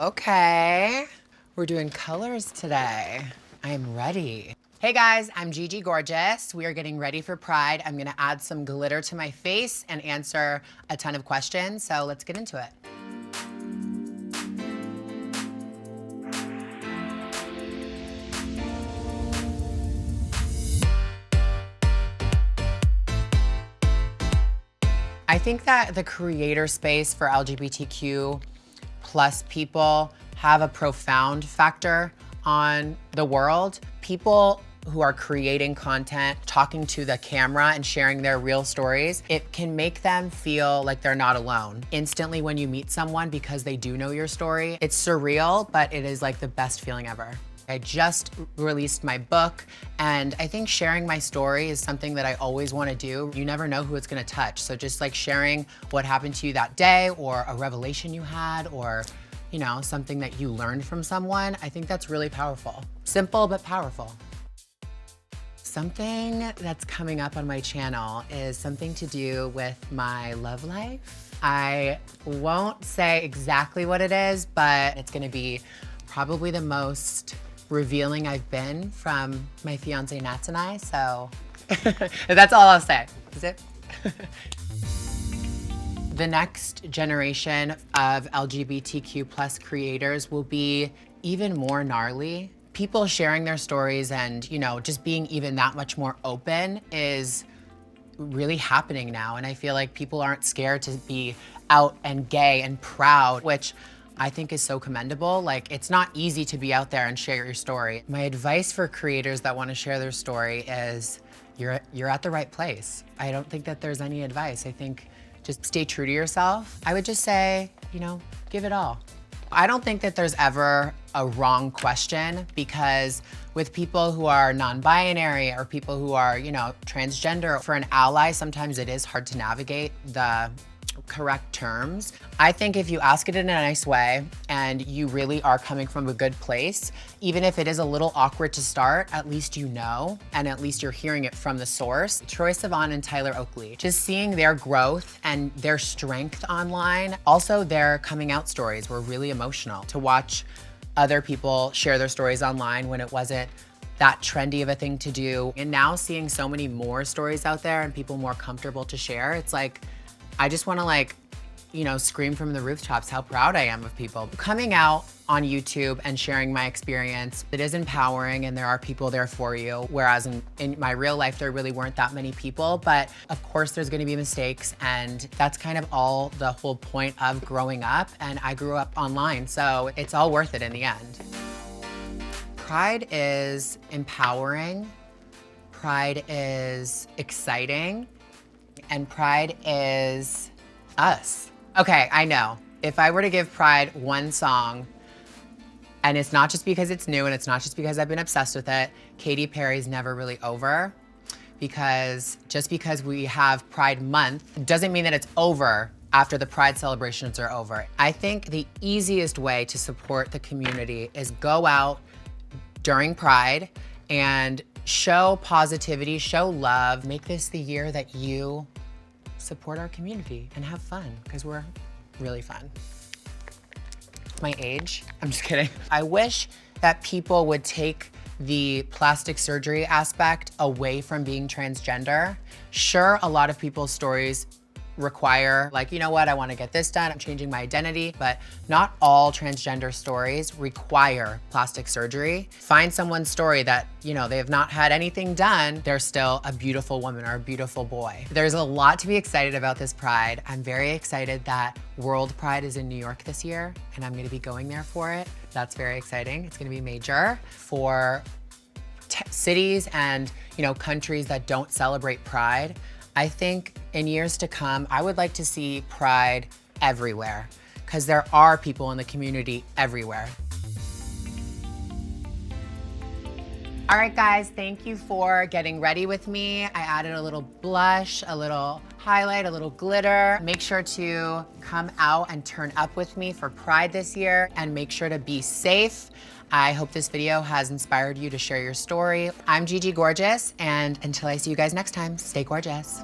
Okay, we're doing colors today. I am ready. Hey guys, I'm Gigi Gorgeous. We are getting ready for Pride. I'm gonna add some glitter to my face and answer a ton of questions, so let's get into it. I think that the creator space for LGBTQ plus people have a profound factor on the world. People who are creating content, talking to the camera and sharing their real stories, it can make them feel like they're not alone. Instantly when you meet someone because they do know your story, it's surreal, but it is like the best feeling ever. I just released my book, and I think sharing my story is something that I always want to do. You never know who it's going to touch. So just like sharing what happened to you that day, or a revelation you had, or you know, something that you learned from someone, I think that's really powerful. Simple but powerful. Something that's coming up on my channel is something to do with my love life. I won't say exactly what it is, but it's going to be probably the most revealing I've been from my fiance Nats and I, so that's all I'll say. Is it? The next generation of LGBTQ plus creators will be even more gnarly. People sharing their stories and, you know, just being even that much more open is really happening now. And I feel like people aren't scared to be out and gay and proud, which I think is so commendable. Like, it's not easy to be out there and share your story. My advice for creators that want to share their story is you're at the right place. I don't think that there's any advice. I think just stay true to yourself. I would just say, you know, give it all. I don't think that there's ever a wrong question, because with people who are non-binary or people who are, you know, transgender, for an ally, sometimes it is hard to navigate the correct terms. I think if you ask it in a nice way and you really are coming from a good place, even if it is a little awkward to start, at least you know, and at least you're hearing it from the source. Troye Sivan and Tyler Oakley, just seeing their growth and their strength online. Also, their coming out stories were really emotional. To watch other people share their stories online when it wasn't that trendy of a thing to do. And now seeing so many more stories out there and people more comfortable to share, it's like, I just wanna, like, you know, scream from the rooftops how proud I am of people. Coming out on YouTube and sharing my experience, it is empowering, and there are people there for you. Whereas in my real life, there really weren't that many people, but of course there's gonna be mistakes, and that's kind of all the whole point of growing up, and I grew up online, so it's all worth it in the end. Pride is empowering, Pride is exciting, and Pride is us. Okay, I know. If I were to give Pride one song, and it's not just because it's new and it's not just because I've been obsessed with it, Katy Perry's Never Really Over, because just because we have Pride Month doesn't mean that it's over after the Pride celebrations are over. I think the easiest way to support the community is go out during Pride and show positivity, show love, make this the year that you support our community and have fun, because we're really fun. My age, I'm just kidding. I wish that people would take the plastic surgery aspect away from being transgender. Sure, a lot of people's stories require, like, you know what, I want to get this done, I'm changing my identity, but not all transgender stories require plastic surgery. Find someone's story that, you know, they have not had anything done, they're still a beautiful woman or a beautiful boy. There's a lot to be excited about this Pride. I'm very excited that World Pride is in New York this year, and I'm gonna be going there for it. That's very exciting. It's gonna be major for cities and, you know, countries that don't celebrate Pride. I think in years to come, I would like to see Pride everywhere, because there are people in the community everywhere. All right, guys, thank you for getting ready with me. I added a little blush, a little highlight, a little glitter. Make sure to come out and turn up with me for Pride this year, and make sure to be safe. I hope this video has inspired you to share your story. I'm Gigi Gorgeous, and until I see you guys next time, stay gorgeous.